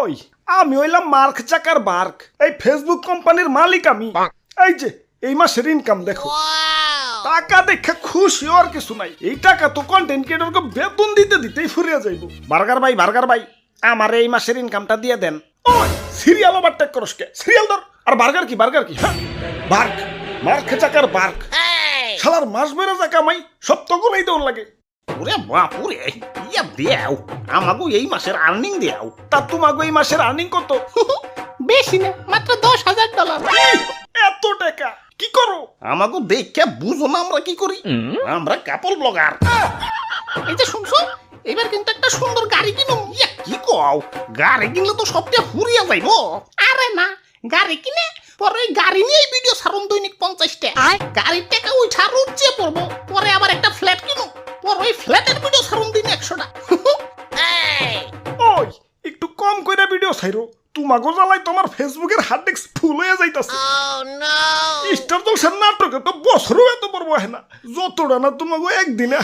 ওই আমি হইলাম মার্ক চাকার বার্ক, এই ফেসবুক কোম্পানির মালিক আমি। এই যে এই মাসের ইনকাম দেখো, টাকা দেখে খুশি আর কিছু নাই। এই টাকা তো কন্টেন্ট ক্রিয়েটরকে বেতন দিতে দিতেই ফুরিয়ে যাইব। বার্গার ভাই আমার এই মাসের ইনকামটা দিয়ে দেন। ওই সিরিয়াল ওভারটেক করস কে? সিরিয়াল ধর। আর বার্গার কি হ্যাঁ বার্ক, মার্ক চাকার বার্ক। শালার মাস বেড়ে যা কামাই সব তখনই দেওয়ার লাগে। ওরে বাপুরে, ইয়া দেও আমাগো এই মাসের আর্নিং দেও। তা তোমাকে এই মাসের আর্নিং কত? বেশি না, মাত্র $10,000। এত টাকা কি করো? আমাগো দেখে বুঝো না আমরা কি করি? আমরা কাপল ব্লগার। এই যে শুনছো, এবার কিন্তু একটা সুন্দর গাড়ি কিনুম। ইয়া কি কও, গাড়ি কিনলে তো সবটা ফুরিয়া যাইব। আরে না, গাড়ি কিনে পরে ওই গাড়ি নিয়ে ভিডিও ছাড়ুন দৈনিক 50টা। গাড়ির টাকা ওই ছাড় উঠছে পড়বো, পরে আবার একটা ফ্ল্যাট কিনুম, পরে ওই ফ্ল্যাটের ভিডিও ছাড়ুন দিন 100টা। ওই একটু কম কইরা ভিডিও ছাইরো, তোমাগো জ্বালাই তোমার ফেসবুকের হার্ড ডিস্ক ফুল হয়ে যাইতাছে। স্টার জলসার নাটকে তো বছরও এত বড় হয় না, যতটা না তোমাগো একদিনে।